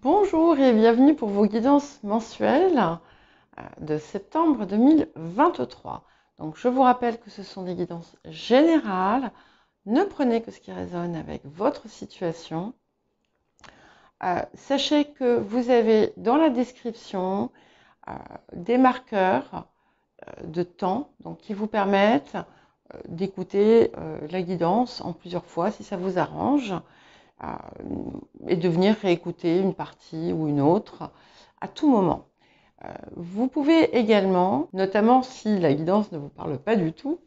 Bonjour et bienvenue pour vos guidances mensuelles de septembre 2023. Donc je vous rappelle que ce sont des guidances générales. Ne prenez que ce qui résonne avec votre situation. Sachez que vous avez dans la description des marqueurs de temps donc, qui vous permettent d'écouter la guidance en plusieurs fois si ça vous arrange. Et de venir réécouter une partie ou une autre à tout moment. Vous pouvez également, notamment si la guidance ne vous parle pas du tout,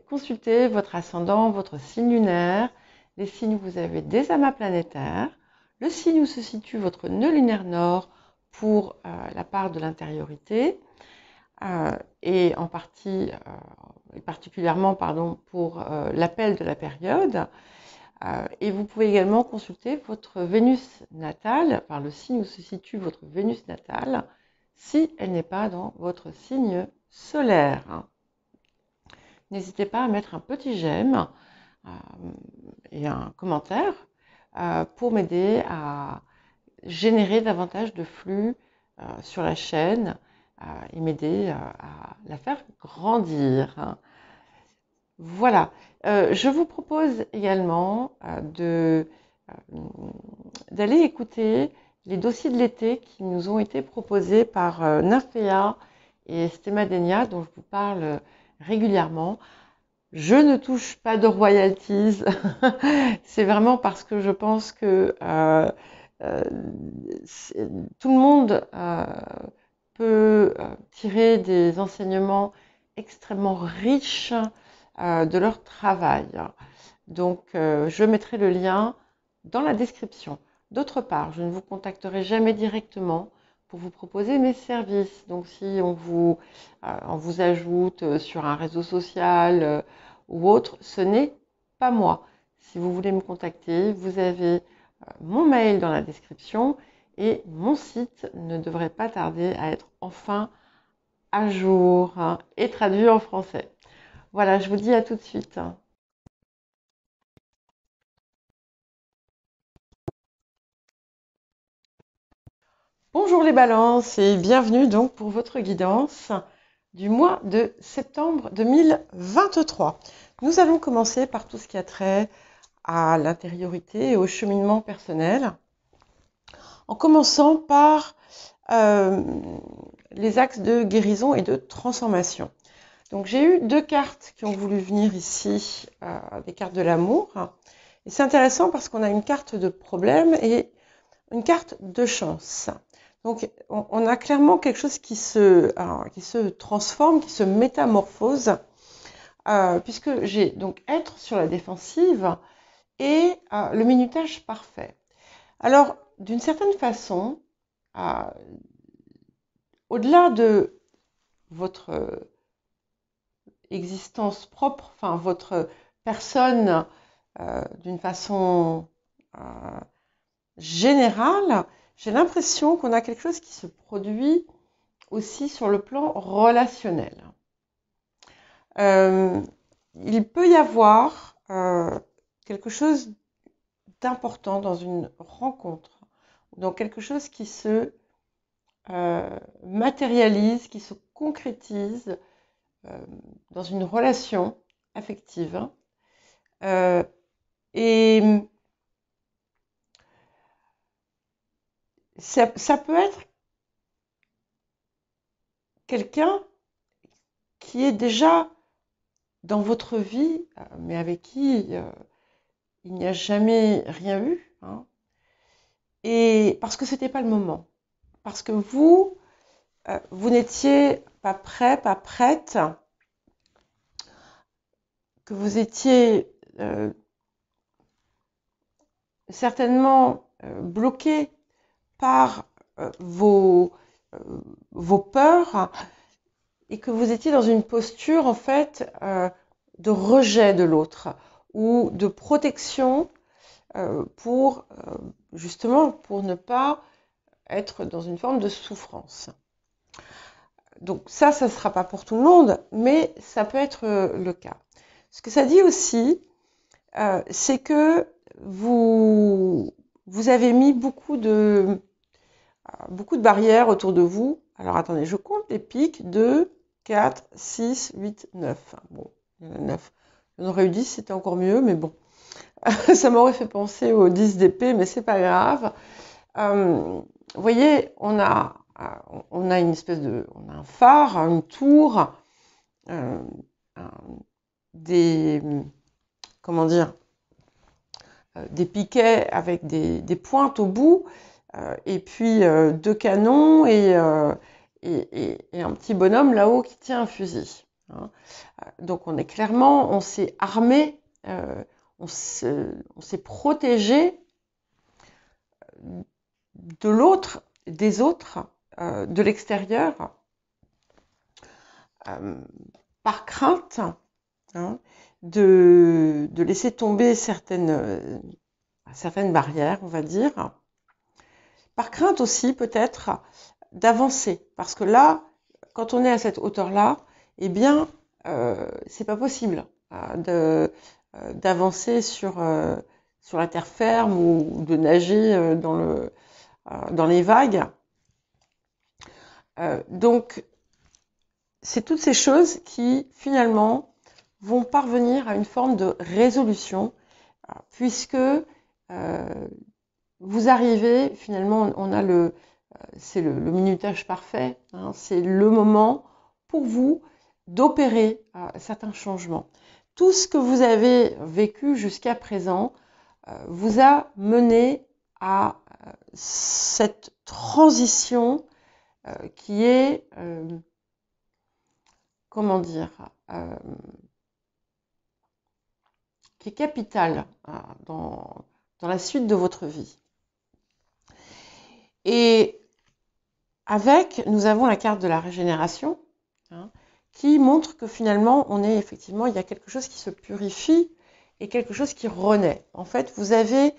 consulter votre ascendant, votre signe lunaire, les signes où vous avez des amas planétaires, le signe où se situe votre nœud lunaire nord pour la part de l'intériorité, et en partie, particulièrement pour l'appel de la période. Et vous pouvez également consulter votre Vénus natale, par le signe où se situe votre Vénus natale, si elle n'est pas dans votre signe solaire. N'hésitez pas à mettre un petit j'aime et un commentaire pour m'aider à générer davantage de flux sur la chaîne et m'aider à la faire grandir. Voilà, je vous propose également d'aller écouter les dossiers de l'été qui nous ont été proposés par Nymphéa et Stémadenia, dont je vous parle régulièrement. Je ne touche pas de royalties, c'est vraiment parce que je pense que tout le monde peut tirer des enseignements extrêmement riches de leur travail. Donc, je mettrai le lien dans la description. D'autre part, je ne vous contacterai jamais directement pour vous proposer mes services. Donc, si on vous ajoute sur un réseau social ou autre, ce n'est pas moi. Si vous voulez me contacter, vous avez mon mail dans la description et mon site ne devrait pas tarder à être enfin à jour et traduit en français. Voilà, je vous dis à tout de suite. Bonjour les balances et bienvenue donc pour votre guidance du mois de septembre 2023. Nous allons commencer par tout ce qui a trait à l'intériorité et au cheminement personnel, en commençant par les axes de guérison et de transformation. Donc j'ai eu deux cartes qui ont voulu venir ici, des cartes de l'amour. Et c'est intéressant parce qu'on a une carte de problème et une carte de chance. Donc on a clairement quelque chose qui se transforme, qui se métamorphose, puisque j'ai donc être sur la défensive et le minutage parfait. Alors d'une certaine façon, au-delà de votre existence propre, enfin votre personne d'une façon générale, j'ai l'impression qu'on a quelque chose qui se produit aussi sur le plan relationnel. Il peut y avoir quelque chose d'important dans une rencontre, dans quelque chose qui se matérialise, qui se concrétise dans une relation affective. Et ça peut être quelqu'un qui est déjà dans votre vie, mais avec qui il n'y a jamais rien eu, hein, et parce que c'était pas le moment, parce que vous n'étiez pas prêt, pas prête, que vous étiez certainement bloqué par vos peurs et que vous étiez dans une posture en fait de rejet de l'autre ou de protection pour justement pour ne pas être dans une forme de souffrance. Donc ça ne sera pas pour tout le monde, mais ça peut être le cas. Ce que ça dit aussi, c'est que vous vous avez mis beaucoup de barrières autour de vous. Alors attendez, je compte les pics. 2, 4, 6, 8, 9. Bon, il y en a 9. Il y en aurait eu 10, c'était encore mieux, mais bon. Ça m'aurait fait penser aux 10 d'épée, mais c'est pas grave. Vous voyez, on a une espèce de... On a un phare, une tour, comment dire, des piquets avec des pointes au bout, et puis 2 canons et un petit bonhomme là-haut qui tient un fusil. Hein. Donc on s'est armé, on s'est protégé de l'autre, des autres, de l'extérieur, par crainte, hein, de laisser tomber certaines barrières, on va dire. Par crainte aussi, peut-être, d'avancer. Parce que là, quand on est à cette hauteur-là, eh bien, c'est pas possible d'avancer sur la terre ferme ou de nager dans les vagues. Donc, c'est toutes ces choses qui, finalement, vont parvenir à une forme de résolution, puisque vous arrivez, finalement, c'est le minutage parfait, hein, c'est le moment pour vous d'opérer certains changements. Tout ce que vous avez vécu jusqu'à présent vous a mené à cette transition qui est, comment dire, qui est capitale dans la suite de votre vie. Et nous avons la carte de la régénération, hein, qui montre que finalement, il y a quelque chose qui se purifie et quelque chose qui renaît. En fait, vous avez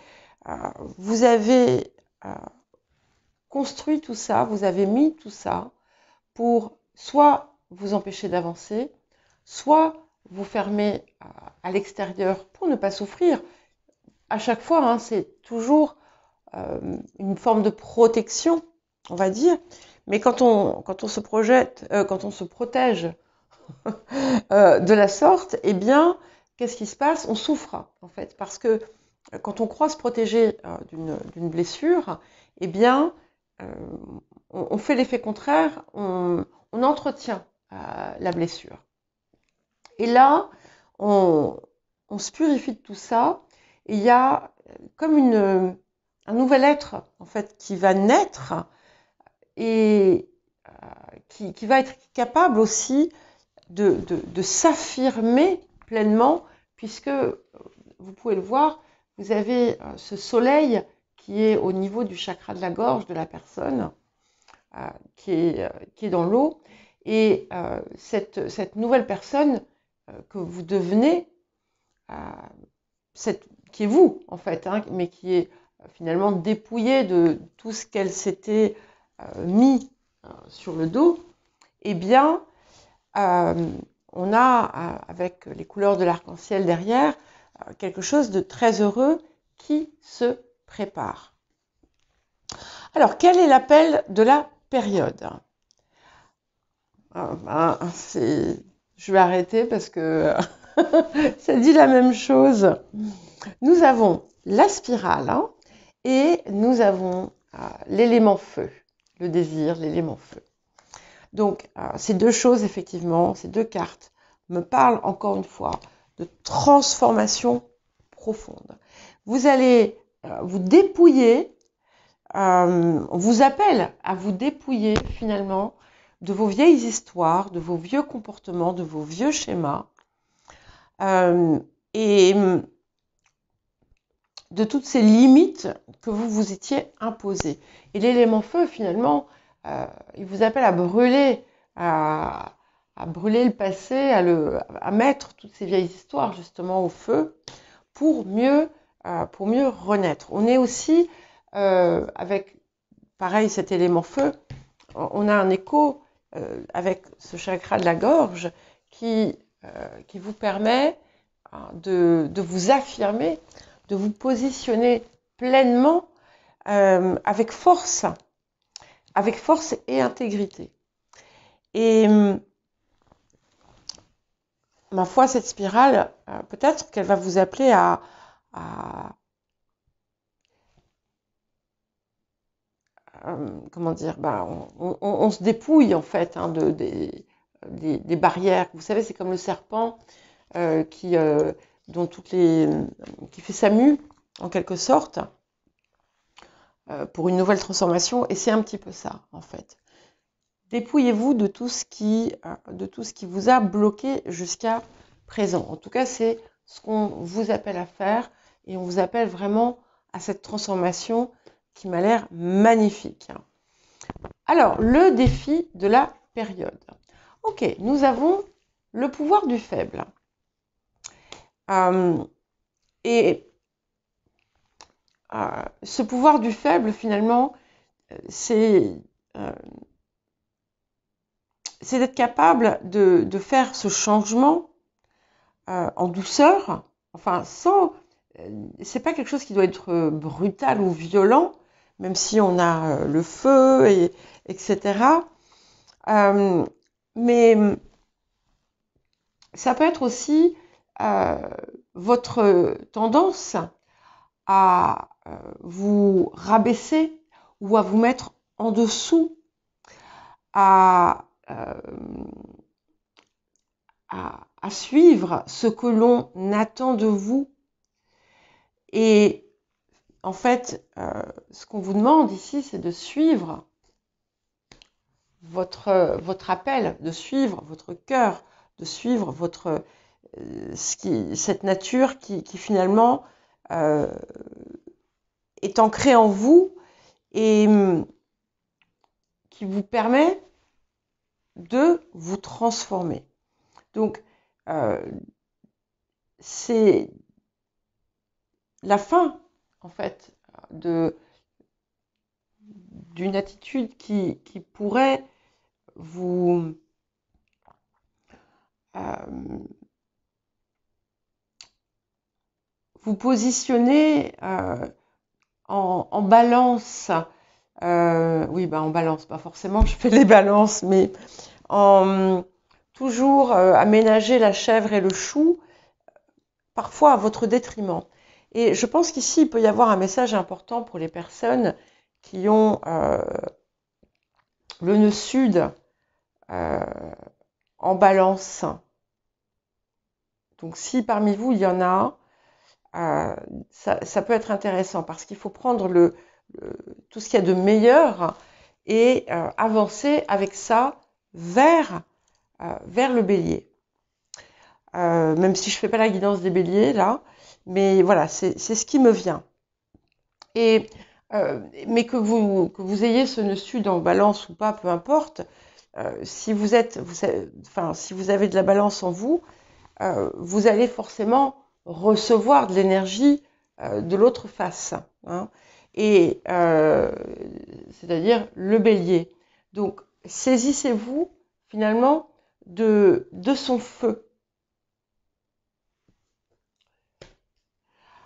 construit tout ça, vous avez mis tout ça pour soit vous empêcher d'avancer, soit vous fermer à l'extérieur pour ne pas souffrir. À chaque fois, hein, c'est toujours une forme de protection, on va dire. Mais quand on se protège de la sorte, eh bien, qu'est-ce qui se passe? On souffre, en fait, parce que quand on croit se protéger d'une blessure, eh bien, on fait l'effet contraire, on entretient la blessure. Et là, on se purifie de tout ça, et il y a comme un nouvel être, en fait, qui va naître et qui va être capable aussi de s'affirmer pleinement, puisque vous pouvez le voir, vous avez ce soleil qui est au niveau du chakra de la gorge de la personne, qui est dans l'eau, et cette nouvelle personne que vous devenez, qui est vous en fait, hein, mais qui est finalement dépouillée de tout ce qu'elle s'était mis sur le dos, eh bien, on a, avec les couleurs de l'arc-en-ciel derrière, quelque chose de très heureux qui se prépare. Alors, quel est l'appel de la période? Je vais arrêter parce que ça dit la même chose. Nous avons la spirale, hein, et nous avons l'élément feu, le désir, l'élément feu. Donc, ces deux choses, effectivement, ces deux cartes me parlent encore une fois de transformation profonde. Vous allez vous dépouiller, on vous appelle à vous dépouiller finalement de vos vieilles histoires, de vos vieux comportements, de vos vieux schémas, et de toutes ces limites que vous vous étiez imposées. Et l'élément feu, finalement, il vous appelle à brûler, à brûler le passé, à mettre toutes ces vieilles histoires justement au feu pour mieux renaître. On est aussi avec, pareil, cet élément feu, on a un écho avec ce chakra de la gorge qui vous permet de vous affirmer, de vous positionner pleinement avec force et intégrité. Et ma foi, cette spirale, peut-être qu'elle va vous appeler à comment dire, on se dépouille en fait des barrières. Vous savez, c'est comme le serpent qui fait sa mue en quelque sorte pour une nouvelle transformation. Et c'est un petit peu ça en fait. Dépouillez-vous de tout ce qui vous a bloqué jusqu'à présent. En tout cas, c'est ce qu'on vous appelle à faire et on vous appelle vraiment à cette transformation qui m'a l'air magnifique. Alors, le défi de la période. Ok, nous avons le pouvoir du faible. Ce pouvoir du faible, finalement, c'est d'être capable de faire ce changement en douceur, enfin sans... c'est pas quelque chose qui doit être brutal ou violent, même si on a le feu, etc. Mais ça peut être aussi votre tendance à vous rabaisser ou à vous mettre en dessous, à suivre ce que l'on attend de vous. Et en fait, ce qu'on vous demande ici, c'est de suivre votre appel, de suivre votre cœur, de suivre cette nature qui finalement est ancrée en vous et qui vous permet de vous transformer. Donc, c'est la fin, en fait, d'une attitude qui pourrait vous positionner en balance. Oui, en balance, pas forcément, je fais les balances, mais toujours aménager la chèvre et le chou, parfois à votre détriment. Et je pense qu'ici, il peut y avoir un message important pour les personnes qui ont le nœud sud en balance. Donc si parmi vous, il y en a, ça peut être intéressant parce qu'il faut prendre tout ce qu'il y a de meilleur et avancer avec ça vers le bélier. Même si je ne fais pas la guidance des béliers là, mais voilà, c'est ce qui me vient. Et mais que vous ayez ce nœud sud en balance ou pas, peu importe, si vous avez de la balance en vous, vous allez forcément recevoir de l'énergie de l'autre face, hein, et c'est-à-dire le bélier. Donc saisissez-vous finalement de son feu.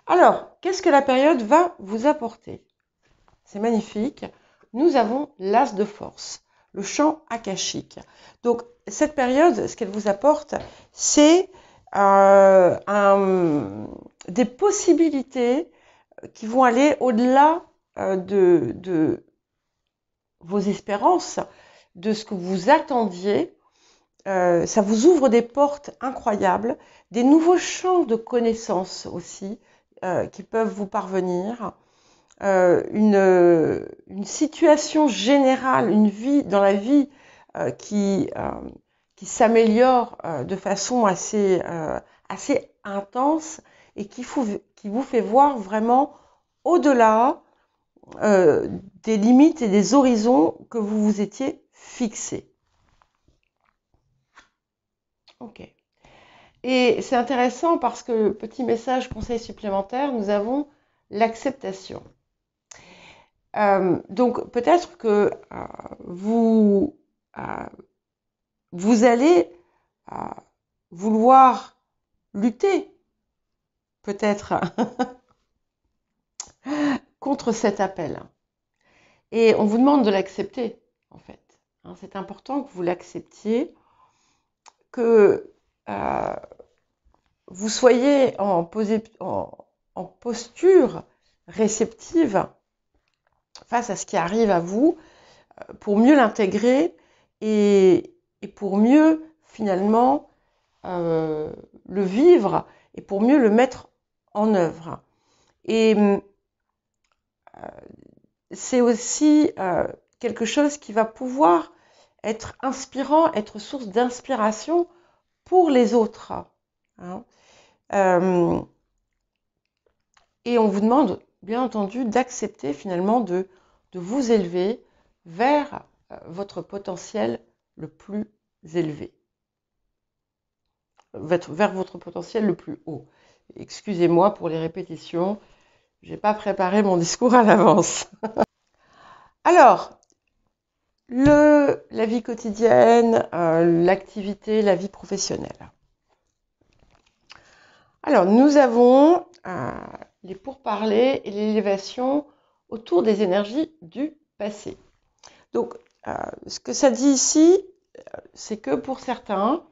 Alors, qu'est-ce que la période va vous apporter? C'est magnifique. Nous avons l'as de force, le champ akashique. Donc, cette période, ce qu'elle vous apporte, c'est des possibilités qui vont aller au-delà de vos espérances, de ce que vous attendiez. Ça vous ouvre des portes incroyables, des nouveaux champs de connaissances aussi qui peuvent vous parvenir. Une situation générale, une vie dans la vie qui s'améliore de façon assez intense et qui vous fait voir vraiment au-delà des limites et des horizons que vous vous étiez fixés. Ok. Et c'est intéressant parce que, petit message, conseil supplémentaire, nous avons l'acceptation. Donc peut-être que vous allez vouloir lutter, peut-être, contre cet appel. Et on vous demande de l'accepter, en fait. C'est important que vous l'acceptiez, que vous soyez en posture réceptive face à ce qui arrive à vous, pour mieux l'intégrer et pour mieux, finalement, le vivre et pour mieux le mettre en œuvre. Et c'est aussi quelque chose qui va pouvoir être inspirant, être source d'inspiration pour les autres. Et on vous demande, bien entendu, d'accepter finalement de vous élever vers votre potentiel le plus élevé. Vers votre potentiel le plus haut. Excusez-moi pour les répétitions, je n'ai pas préparé mon discours à l'avance. Alors, la vie quotidienne, l'activité, la vie professionnelle. Alors, nous avons les pourparlers et l'élévation autour des énergies du passé. Donc, ce que ça dit ici, c'est que pour certains,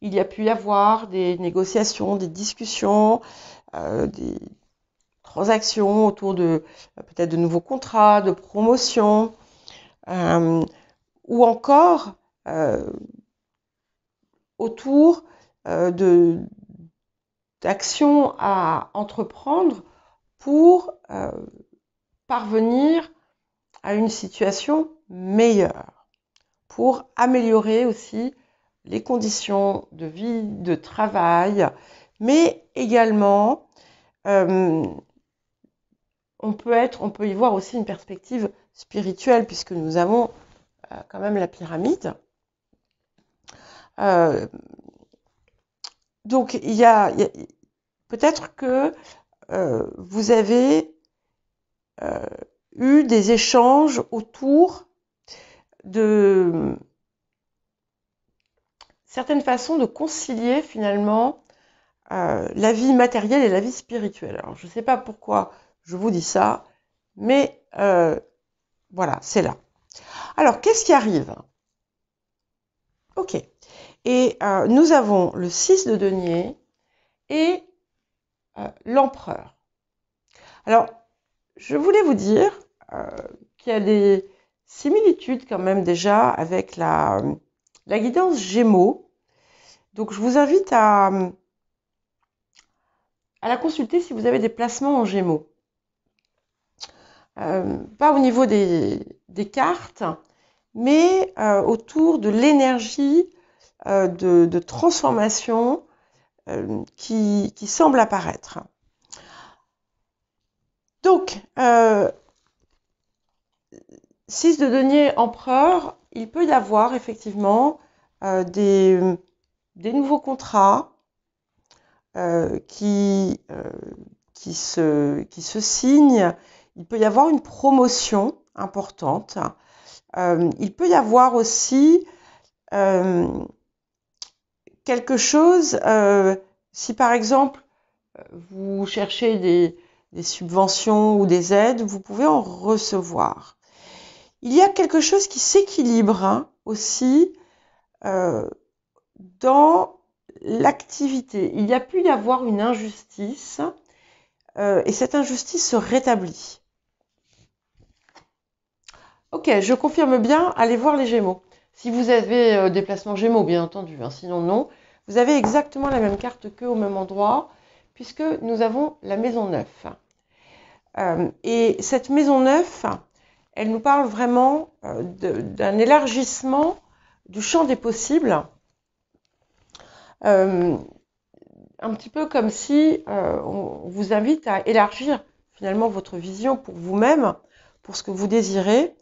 il y a pu y avoir des négociations, des discussions, des transactions autour de peut-être de nouveaux contrats, de promotions, ou encore autour d'actions à entreprendre pour parvenir à une situation meilleure, pour améliorer aussi les conditions de vie, de travail, mais également on peut y voir aussi une perspective spirituelle, puisque nous avons quand même la pyramide. Donc, il y a peut-être que vous avez eu des échanges autour de certaines façons de concilier finalement la vie matérielle et la vie spirituelle. Alors, je ne sais pas pourquoi je vous dis ça, mais voilà, c'est là. Alors, qu'est-ce qui arrive? Ok. Et nous avons le 6 de denier et l'empereur. Alors, je voulais vous dire qu'il y a des similitudes quand même déjà avec la guidance Gémeaux. Donc, je vous invite à la consulter si vous avez des placements en Gémeaux. Pas au niveau des cartes, mais autour de l'énergie de transformation qui semble apparaître. Donc, 6 de denier empereur, il peut y avoir effectivement des nouveaux contrats qui se signent. Il peut y avoir une promotion importante. Il peut y avoir aussi quelque chose, si par exemple vous cherchez des subventions ou des aides, vous pouvez en recevoir. Il y a quelque chose qui s'équilibre aussi dans l'activité. Il y a pu y avoir une injustice et cette injustice se rétablit. Ok, je confirme bien, allez voir les Gémeaux. Si vous avez des placements Gémeaux, bien entendu, sinon non. Vous avez exactement la même carte qu'eux au même endroit, puisque nous avons la maison 9. Et cette maison 9, elle nous parle vraiment d'un élargissement du champ des possibles. Un petit peu comme si on vous invite à élargir finalement votre vision pour vous-même, pour ce que vous désirez,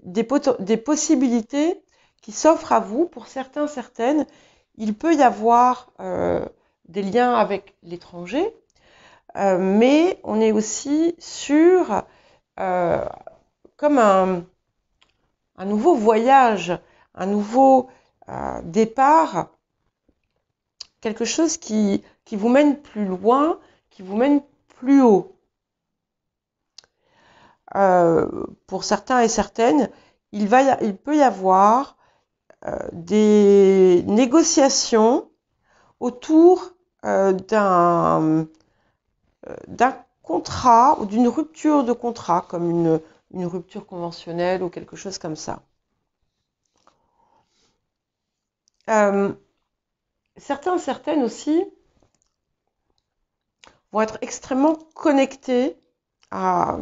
des possibilités qui s'offrent à vous. Pour certains, certaines, il peut y avoir des liens avec l'étranger, mais on est aussi sur comme un nouveau voyage, un nouveau départ, quelque chose qui vous mène plus loin, qui vous mène plus haut. pour certains et certaines, il peut y avoir des négociations autour d'un contrat ou d'une rupture de contrat, comme une rupture conventionnelle ou quelque chose comme ça. Certains, certaines aussi vont être extrêmement connectés à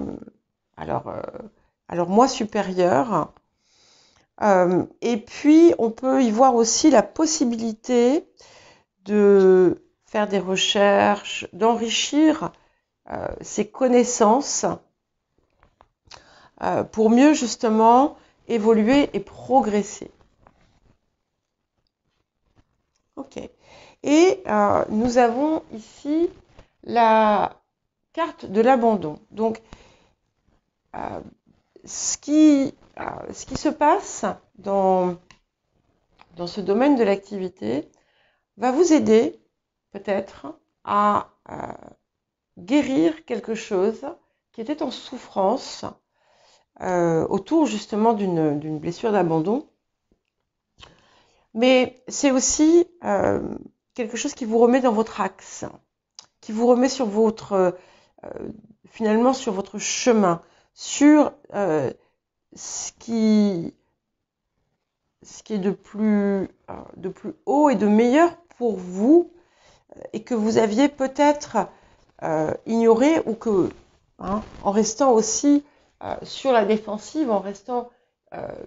leur moi supérieur. Et puis, on peut y voir aussi la possibilité de faire des recherches, d'enrichir ses connaissances pour mieux justement évoluer et progresser. Ok. Et nous avons ici la carte de l'abandon. Donc, ce qui se passe dans ce domaine de l'activité va vous aider peut-être à guérir quelque chose qui était en souffrance autour justement d'une blessure d'abandon. Mais c'est aussi quelque chose qui vous remet dans votre axe, qui vous remet sur finalement sur votre chemin, sur ce qui est de plus haut et de meilleur pour vous et que vous aviez peut-être ignoré ou que, en restant aussi sur la défensive, en restant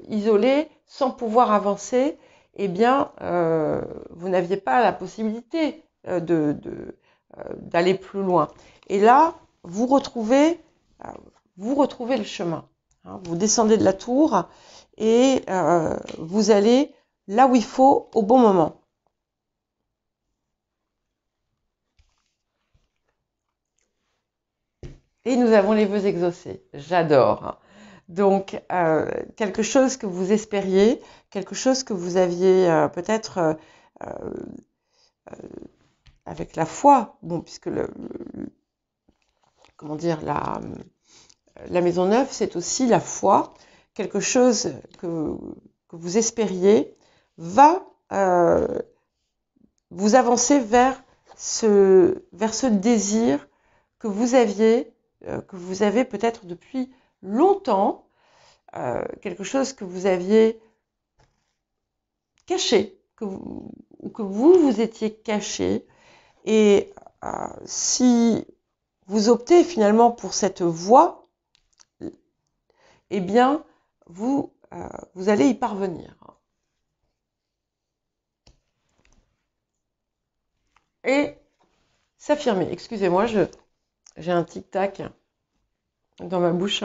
isolé, sans pouvoir avancer, eh bien, vous n'aviez pas la possibilité d'aller plus loin. Et là, vous retrouvez le chemin. Vous descendez de la tour et vous allez là où il faut au bon moment. Et nous avons les vœux exaucés. J'adore. Donc, quelque chose que vous espériez, quelque chose que vous aviez peut-être avec la foi, bon, puisque comment dire, la maison neuve, c'est aussi la foi, quelque chose que vous espériez va vous avancer vers ce désir que vous avez peut-être depuis longtemps, quelque chose que vous aviez caché, que vous étiez caché. Et si vous optez finalement pour cette voie, eh bien, vous allez y parvenir. Et s'affirmer. Excusez-moi, j'ai un tic-tac dans ma bouche.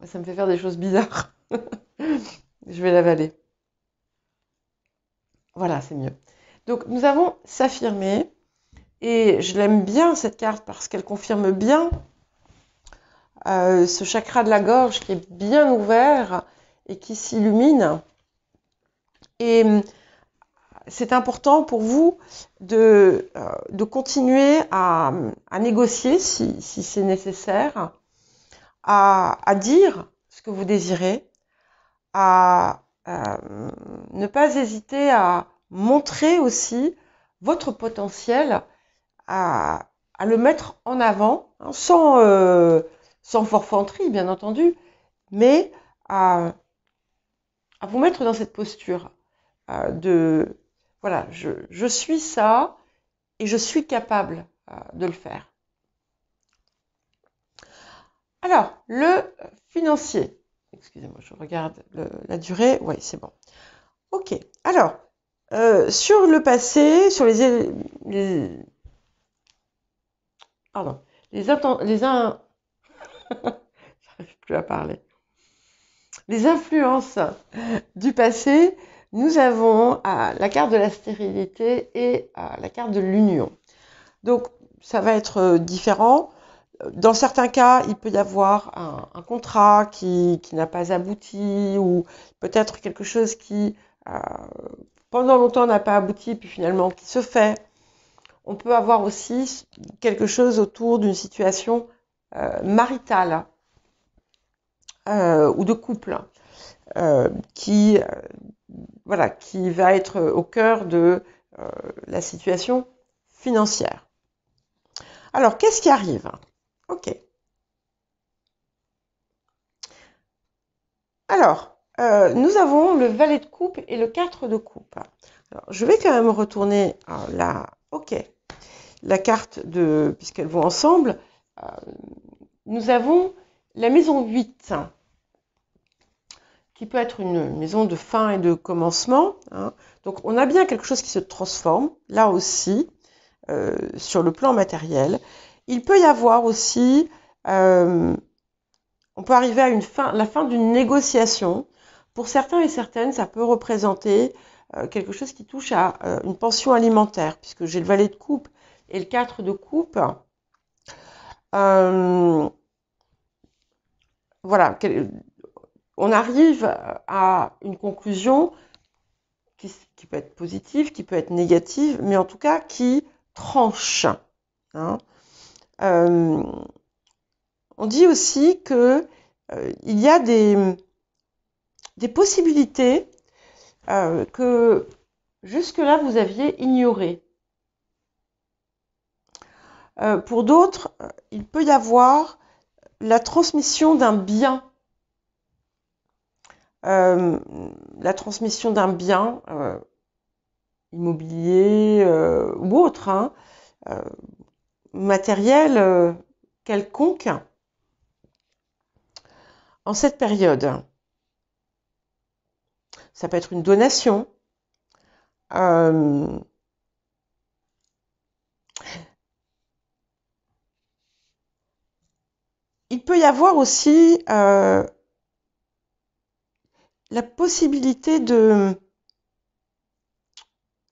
Ça me fait faire des choses bizarres. Je vais l'avaler. Voilà, c'est mieux. Donc, nous avons s'affirmer. Et je l'aime bien, cette carte, parce qu'elle confirme bien ce chakra de la gorge qui est bien ouvert et qui s'illumine. Et c'est important pour vous de continuer à négocier si c'est nécessaire, à dire ce que vous désirez, à ne pas hésiter à montrer aussi votre potentiel, à le mettre en avant, sans forfanterie bien entendu, mais à vous mettre dans cette posture de voilà, je suis ça et je suis capable de le faire. Alors, le financier. Excusez-moi, je regarde la durée. Oui, c'est bon. Ok. Alors, sur le passé, sur j'arrive plus à parler. Les influences du passé, nous avons la carte de la stérilité et la carte de l'union. Donc, ça va être différent. Dans certains cas, il peut y avoir un contrat qui n'a pas abouti ou peut-être quelque chose qui, pendant longtemps, n'a pas abouti puis finalement qui se fait. On peut avoir aussi quelque chose autour d'une situation maritale ou de couple qui va être au cœur de la situation financière. Alors, qu'est-ce qui arrive? Ok. Alors, nous avons le valet de coupe et le 4 de coupe. Alors, je vais quand même retourner la carte puisqu'elles vont ensemble. Nous avons la maison 8, qui peut être une maison de fin et de commencement. Donc, on a bien quelque chose qui se transforme, là aussi, sur le plan matériel. Il peut y avoir aussi, on peut arriver à la fin d'une négociation. Pour certains et certaines, ça peut représenter quelque chose qui touche à une pension alimentaire, puisque j'ai le valet de coupe et le 4 de coupe. Voilà, on arrive à une conclusion qui peut être positive, qui peut être négative, mais en tout cas qui tranche. On dit aussi que il y a des possibilités que jusque-là vous aviez ignorées. Pour d'autres, il peut y avoir la transmission d'un bien. La transmission d'un bien immobilier ou autre, matériel quelconque en cette période. Ça peut être une donation. Il peut y avoir aussi la possibilité de...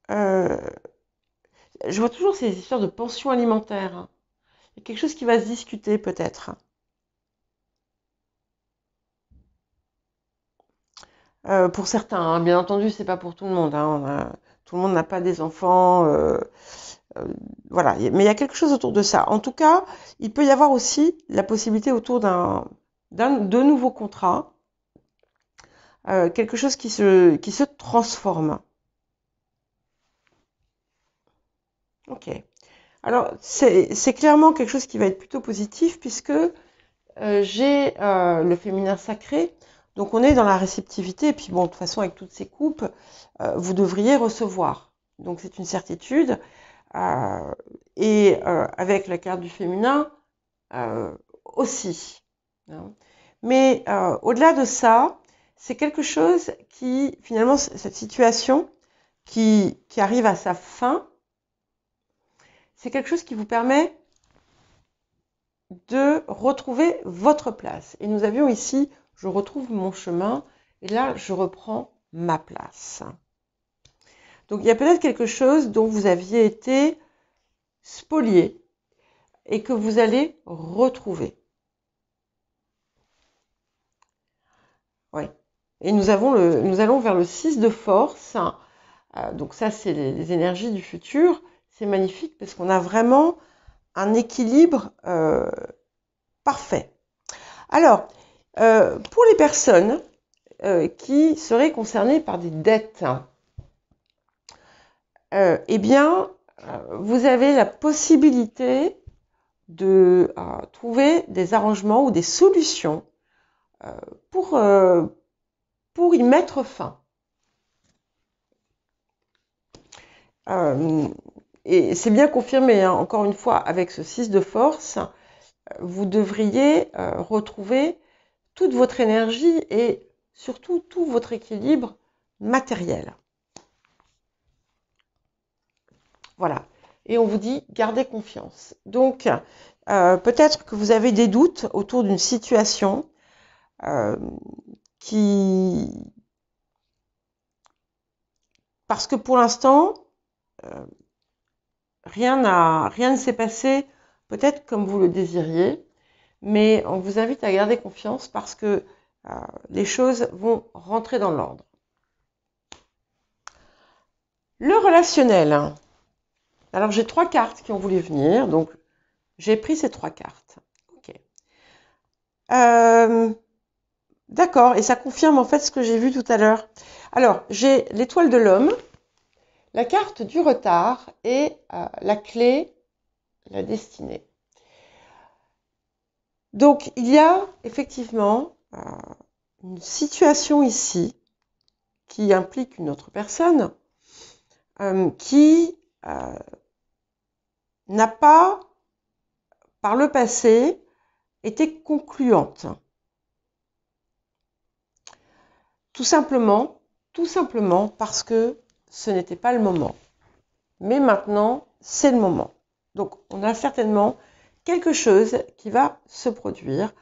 je vois toujours ces histoires de pension alimentaire. Il y a quelque chose qui va se discuter peut-être. Pour certains, bien entendu, c'est pas pour tout le monde. Tout le monde n'a pas des enfants. Voilà, mais il y a quelque chose autour de ça. En tout cas, il peut y avoir aussi la possibilité autour de nouveaux contrats, quelque chose qui se transforme. Ok. Alors, c'est clairement quelque chose qui va être plutôt positif puisque j'ai le féminin sacré. Donc, on est dans la réceptivité. Et puis, bon, de toute façon, avec toutes ces coupes, vous devriez recevoir. Donc, c'est une certitude. Et avec la carte du féminin aussi. Mais au-delà de ça, c'est quelque chose qui, finalement, cette situation qui arrive à sa fin, c'est quelque chose qui vous permet de retrouver votre place. Et nous avions ici, je retrouve mon chemin, et là, je reprends ma place. Donc, il y a peut-être quelque chose dont vous aviez été spolié et que vous allez retrouver. Oui. Et nous allons vers le 6 de force. Donc ça, c'est les énergies du futur. C'est magnifique parce qu'on a vraiment un équilibre parfait. Alors, pour les personnes qui seraient concernées par des dettes, eh bien, vous avez la possibilité de trouver des arrangements ou des solutions pour y mettre fin. Et c'est bien confirmé, encore une fois, avec ce 6 de force, vous devriez retrouver toute votre énergie et surtout tout votre équilibre matériel. Voilà. Et on vous dit, gardez confiance. Donc, peut-être que vous avez des doutes autour d'une situation parce que pour l'instant, rien ne s'est passé peut-être comme vous le désiriez, mais on vous invite à garder confiance parce que les choses vont rentrer dans l'ordre. Le relationnel. Alors j'ai 3 cartes qui ont voulu venir, donc j'ai pris ces 3 cartes. Ok. D'accord, et ça confirme en fait ce que j'ai vu tout à l'heure. Alors, j'ai l'étoile de l'homme, la carte du retard et la clé, la destinée. Donc, il y a effectivement une situation ici qui implique une autre personne qui n'a pas, par le passé, été concluante. Tout simplement parce que ce n'était pas le moment. Mais maintenant, c'est le moment. Donc, on a certainement quelque chose qui va se produire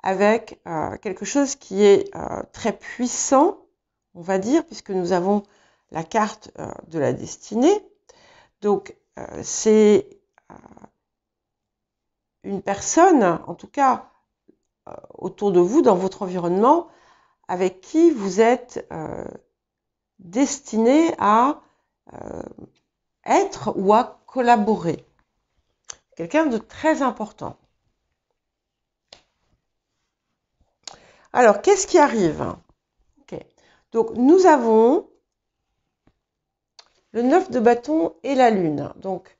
avec quelque chose qui est très puissant, on va dire, puisque nous avons la carte de la destinée. Donc, c'est une personne, en tout cas autour de vous, dans votre environnement, avec qui vous êtes destiné à être ou à collaborer. Quelqu'un de très important. Alors, qu'est-ce qui arrive? Okay. Donc, nous avons le 9 de bâton et la lune. Donc,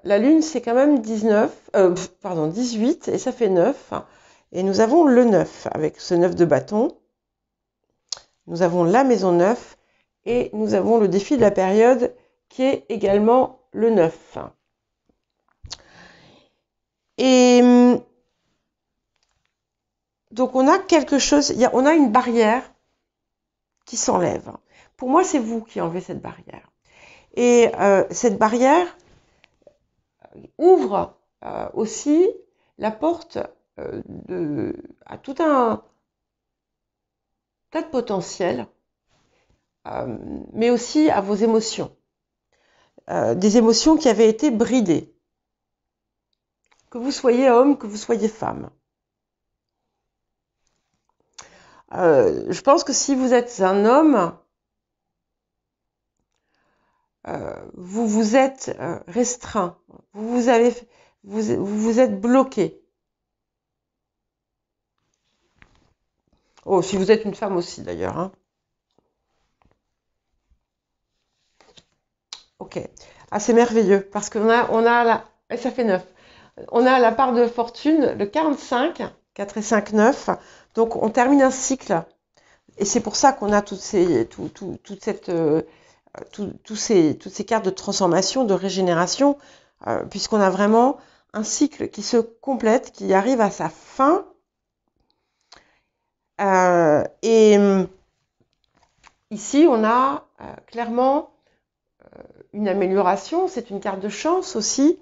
la lune, c'est quand même 18, et ça fait 9. Et nous avons le 9 avec ce 9 de bâton. Nous avons la maison 9 et nous avons le défi de la période qui est également le 9. Et donc on a quelque chose, on a une barrière qui s'enlève. Pour moi, c'est vous qui enlevez cette barrière. Et cette barrière ouvre aussi la porte à tout un tas de potentiel, mais aussi à vos émotions. Des émotions qui avaient été bridées. Que vous soyez homme, que vous soyez femme. Je pense que si vous êtes un homme, vous vous êtes restreint, vous vous êtes bloqué. Oh, si vous êtes une femme aussi d'ailleurs. Hein. Ok. Ah, c'est merveilleux parce qu'on a la, et ça fait 9. On a la part de fortune, le 45, 4 et 5, 9. Donc on termine un cycle. Et c'est pour ça qu'on a toutes ces cartes de transformation, de régénération, puisqu'on a vraiment un cycle qui se complète, qui arrive à sa fin. Et ici, on a clairement une amélioration. C'est une carte de chance aussi.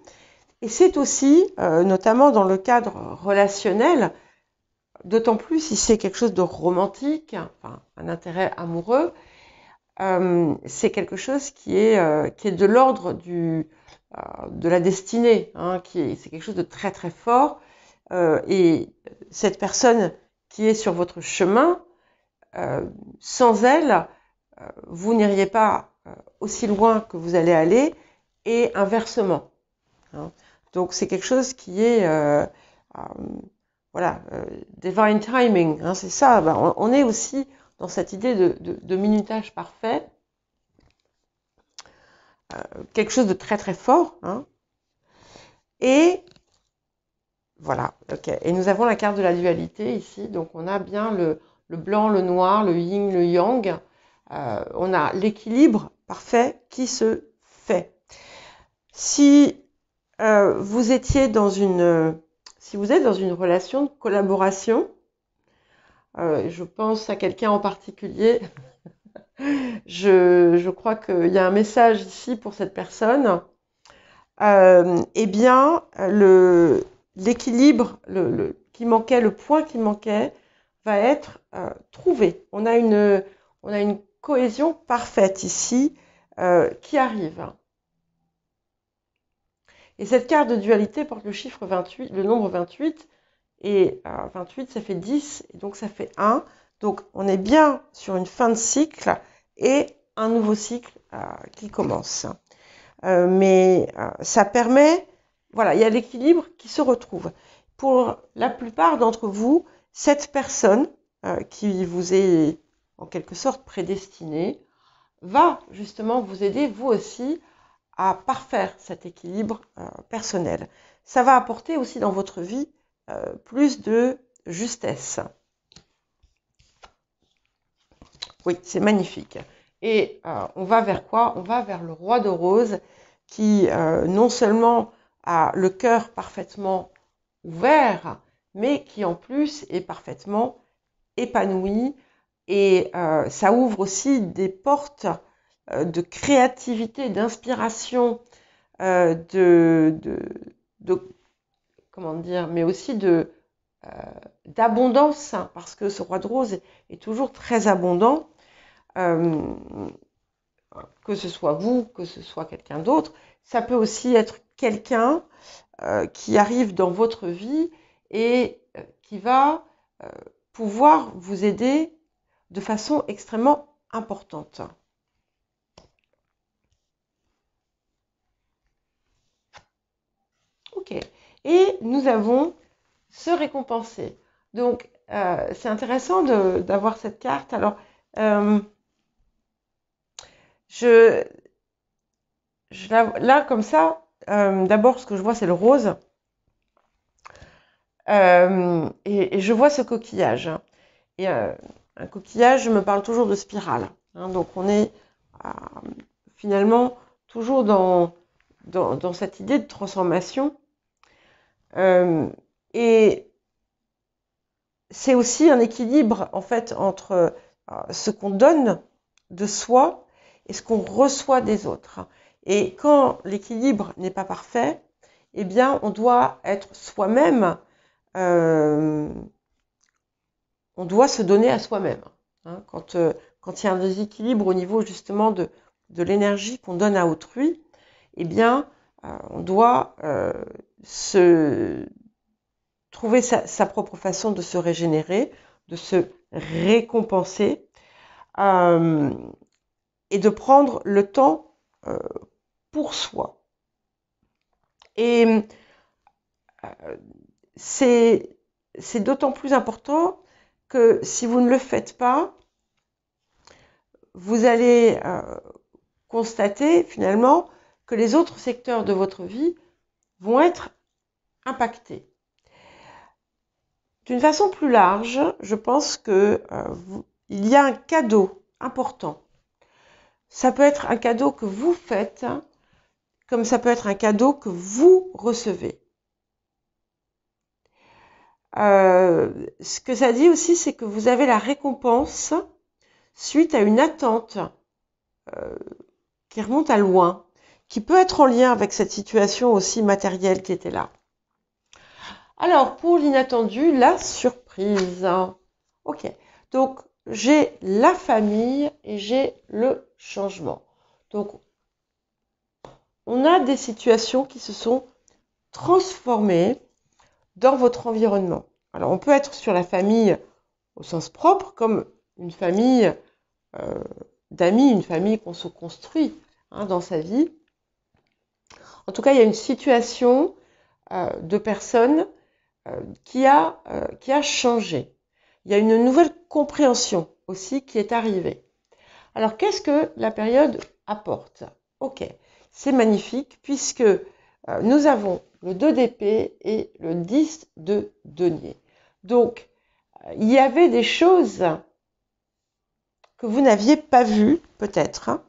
Et c'est aussi, notamment dans le cadre relationnel, d'autant plus si c'est quelque chose de romantique, enfin, un intérêt amoureux, c'est quelque chose qui est de l'ordre de la destinée, hein, c'est quelque chose de très très fort. Et cette personne qui est sur votre chemin, sans elle, vous n'iriez pas aussi loin que vous allez aller, et inversement. Hein. Donc c'est quelque chose qui est voilà, divine timing, hein, c'est ça. Ben, on est aussi dans cette idée de minutage parfait, quelque chose de très très fort. Hein. Et voilà, ok. Et nous avons la carte de la dualité ici, donc on a bien le blanc, le noir, le yin, le yang. On a l'équilibre parfait qui se fait. Si vous êtes dans une relation de collaboration, je pense à quelqu'un en particulier. Je crois qu'il y a un message ici pour cette personne. Eh bien, l'équilibre qui manquait, le point qui manquait, va être trouvé. On a une cohésion parfaite ici qui arrive. Et cette carte de dualité porte le chiffre 28, le nombre 28. Et 28, ça fait 10, et donc ça fait 1. Donc on est bien sur une fin de cycle et un nouveau cycle qui commence. Mais ça permet, voilà, il y a l'équilibre qui se retrouve. Pour la plupart d'entre vous, cette personne qui vous est en quelque sorte prédestiné, va justement vous aider vous aussi à parfaire cet équilibre personnel. Ça va apporter aussi dans votre vie plus de justesse. Oui, c'est magnifique. Et on va vers quoi? On va vers le roi de rose qui non seulement a le cœur parfaitement ouvert, mais qui en plus est parfaitement épanoui. Et ça ouvre aussi des portes de créativité, d'inspiration, comment dire, mais aussi d'abondance, hein, parce que ce roi de rose est toujours très abondant, que ce soit vous, que ce soit quelqu'un d'autre. Ça peut aussi être quelqu'un qui arrive dans votre vie et qui va pouvoir vous aider de façon extrêmement importante. Ok. Et nous avons se récompenser. Donc, c'est intéressant d'avoir cette carte. Alors, là, comme ça, d'abord, ce que je vois, c'est le rose. Et je vois ce coquillage. Et un coquillage, je me parle toujours de spirale. Hein, donc, on est finalement toujours dans cette idée de transformation. Et c'est aussi un équilibre, en fait, entre ce qu'on donne de soi et ce qu'on reçoit des autres. Et quand l'équilibre n'est pas parfait, eh bien, on doit être soi-même, on doit se donner à soi-même. Hein, quand il y a un déséquilibre au niveau justement de l'énergie qu'on donne à autrui, eh bien, on doit trouver sa propre façon de se régénérer, de se récompenser et de prendre le temps pour soi. Et c'est d'autant plus important que si vous ne le faites pas, vous allez constater finalement que les autres secteurs de votre vie vont être impactés. D'une façon plus large, je pense que il y a un cadeau important. Ça peut être un cadeau que vous faites, comme ça peut être un cadeau que vous recevez. Ce que ça dit aussi, c'est que vous avez la récompense suite à une attente qui remonte à loin, qui peut être en lien avec cette situation aussi matérielle qui était là. Alors, pour l'inattendu, la surprise. Ok, donc j'ai la famille et j'ai le changement. Donc, on a des situations qui se sont transformées dans votre environnement. Alors, on peut être sur la famille au sens propre, comme une famille d'amis, une famille qu'on se construit dans sa vie. En tout cas, il y a une situation de personnes qui a changé. Il y a une nouvelle compréhension aussi qui est arrivée. Alors, qu'est-ce que la période apporte? Ok, c'est magnifique puisque nous avons le 2 d'épée et le 10 de denier. Donc, il y avait des choses que vous n'aviez pas vues, peut-être, hein,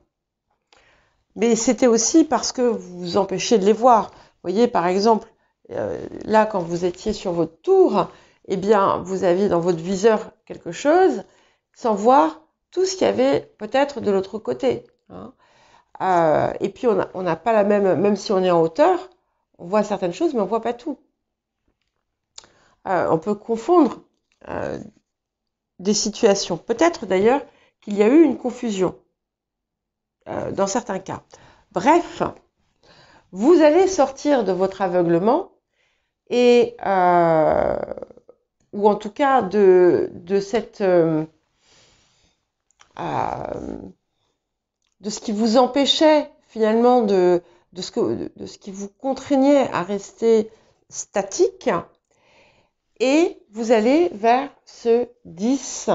mais c'était aussi parce que vous vous empêchez de les voir. Vous voyez, par exemple, là, quand vous étiez sur votre tour, eh bien, vous aviez dans votre viseur quelque chose sans voir tout ce qu'il y avait peut-être de l'autre côté. Hein. Et puis, on n'a pas la même si on est en hauteur, on voit certaines choses, mais on ne voit pas tout. On peut confondre des situations. Peut-être d'ailleurs qu'il y a eu une confusion dans certains cas. Bref, vous allez sortir de votre aveuglement et ou en tout cas de cette de ce qui vous empêchait finalement de ce qui vous contraignait à rester statique, et vous allez vers ce 10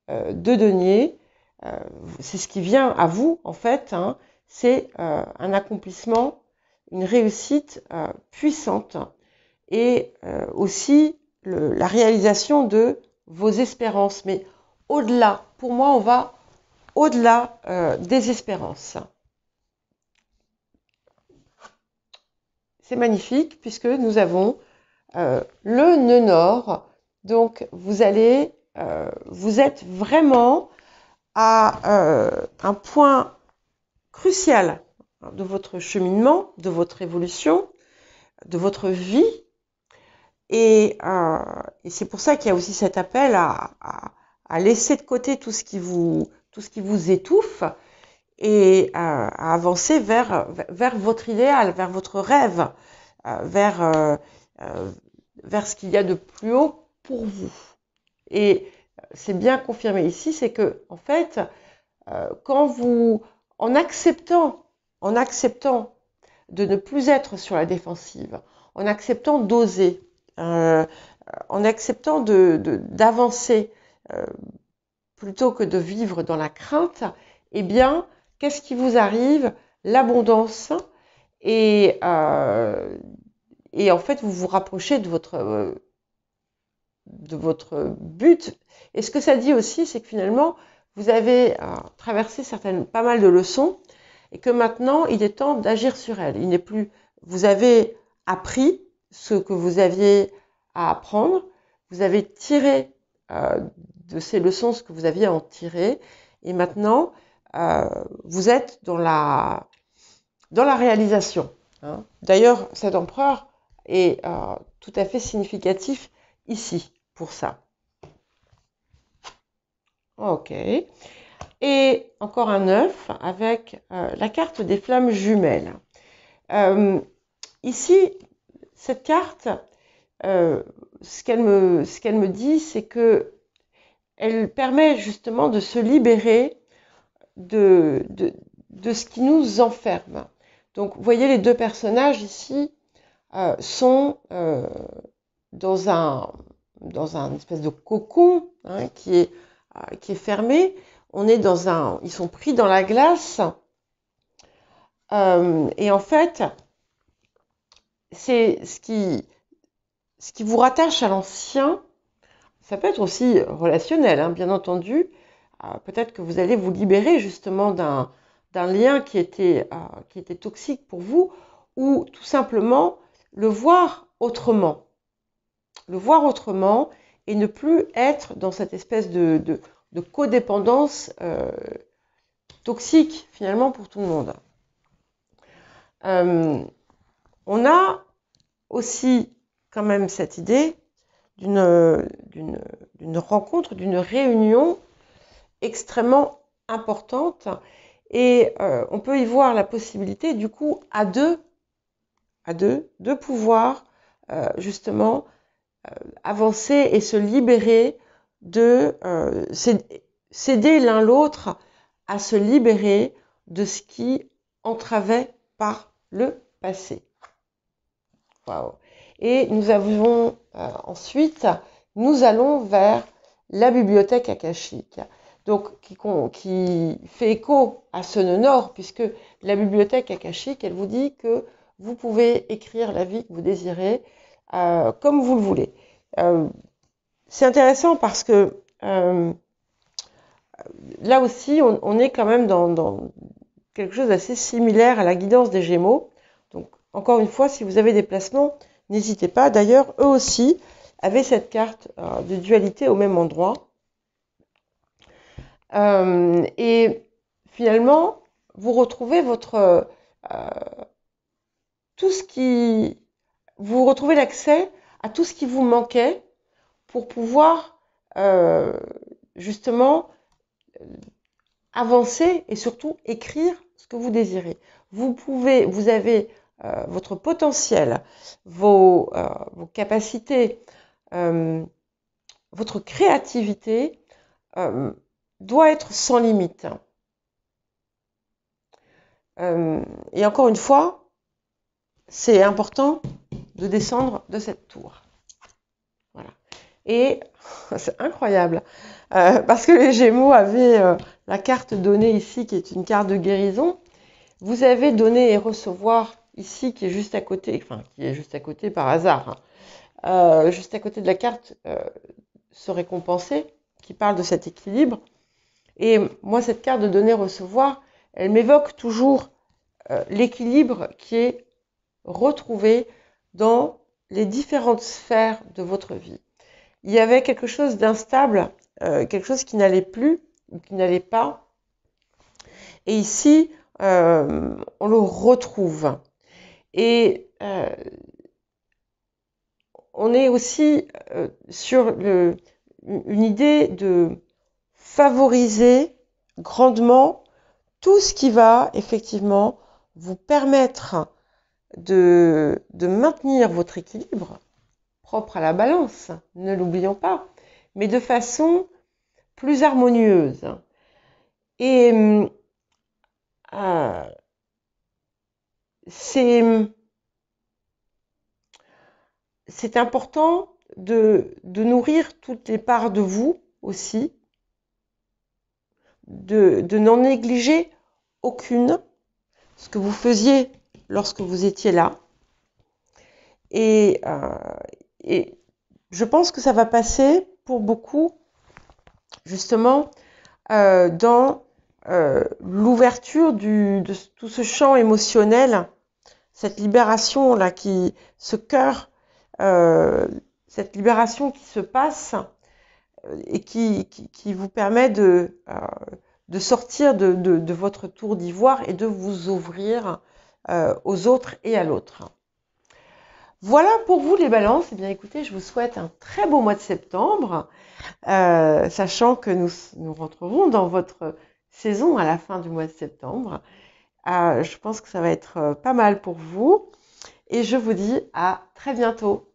de denier. C'est ce qui vient à vous, en fait, hein. C'est un accomplissement, une réussite puissante et aussi la réalisation de vos espérances. Mais au-delà, pour moi, on va au-delà des espérances. C'est magnifique puisque nous avons le nœud nord. Donc, vous êtes vraiment à un point crucial de votre cheminement, de votre évolution, de votre vie. Et c'est pour ça qu'il y a aussi cet appel à laisser de côté tout ce qui vous étouffe et à avancer vers votre idéal, vers votre rêve, vers ce qu'il y a de plus haut pour vous. Et c'est bien confirmé ici, c'est que en fait, quand vous, en acceptant de ne plus être sur la défensive, en acceptant d'oser, en acceptant d'avancer plutôt que de vivre dans la crainte, eh bien, qu'est-ce qui vous arrive? L'abondance et en fait, vous vous rapprochez de votre but. Et ce que ça dit aussi, c'est que finalement, vous avez traversé pas mal de leçons et que maintenant, il est temps d'agir sur elles. Il n'est plus, vous avez appris ce que vous aviez à apprendre, vous avez tiré de ces leçons ce que vous aviez à en tirer, et maintenant, vous êtes dans la réalisation. Hein. D'ailleurs, cet empereur est tout à fait significatif ici pour ça. Ok. Et encore un 9 avec la carte des flammes jumelles. Ici, cette carte, ce qu'elle me dit, c'est que elle permet justement de se libérer de ce qui nous enferme. Donc, vous voyez, les deux personnages ici sont dans un espèce de cocon hein, qui est fermé. Ils sont pris dans la glace. Et en fait, c'est ce qui vous rattache à l'ancien. Ça peut être aussi relationnel, hein, bien entendu. Peut-être que vous allez vous libérer justement d'un lien qui était toxique pour vous, ou tout simplement le voir autrement. Le voir autrement et ne plus être dans cette espèce de codépendance toxique finalement pour tout le monde. On a aussi quand même cette idée d'une rencontre, d'une réunion extrêmement importante et on peut y voir la possibilité du coup à deux de pouvoir justement avancer et se libérer s'aider l'un l'autre à se libérer de ce qui entravait par le passé. Wow. Et nous avons ensuite, nous allons vers la bibliothèque akashique, donc qui fait écho à ce nœud nord, puisque la bibliothèque akashique, elle vous dit que vous pouvez écrire la vie que vous désirez comme vous le voulez. C'est intéressant parce que là aussi, on est quand même dans quelque chose d'assez similaire à la guidance des Gémeaux. Donc, encore une fois, si vous avez des placements, n'hésitez pas. D'ailleurs, eux aussi avaient cette carte de dualité au même endroit. Et finalement, vous retrouvez vous retrouvez l'accès à tout ce qui vous manquait pour pouvoir justement avancer et surtout écrire ce que vous désirez. Vous avez votre potentiel, vos capacités, votre créativité doit être sans limite. Et encore une fois, c'est important de descendre de cette tour. Et c'est incroyable, parce que les Gémeaux avaient la carte donnée ici, qui est une carte de guérison. Vous avez donner et recevoir ici, qui est juste à côté, enfin, qui est juste à côté par hasard, hein. Juste à côté de la carte se récompenser, qui parle de cet équilibre. Et moi, cette carte de donner-recevoir, elle m'évoque toujours l'équilibre qui est retrouvé dans les différentes sphères de votre vie. Il y avait quelque chose d'instable, quelque chose qui n'allait plus ou qui n'allait pas. Et ici, on le retrouve. Et on est aussi sur une idée de favoriser grandement tout ce qui va effectivement vous permettre de maintenir votre équilibre propre à la balance, ne l'oublions pas, mais de façon plus harmonieuse. Et c'est important de nourrir toutes les parts de vous aussi, de n'en négliger aucune, ce que vous faisiez lorsque vous étiez là. Et je pense que ça va passer pour beaucoup, justement, dans l'ouverture de tout ce champ émotionnel, cette libération là, ce cœur, cette libération qui se passe et qui vous permet de sortir de votre tour d'ivoire et de vous ouvrir aux autres et à l'autre. Voilà pour vous les balances. Eh bien écoutez, je vous souhaite un très beau mois de septembre, sachant que nous rentrerons dans votre saison à la fin du mois de septembre. Je pense que ça va être pas mal pour vous et je vous dis à très bientôt.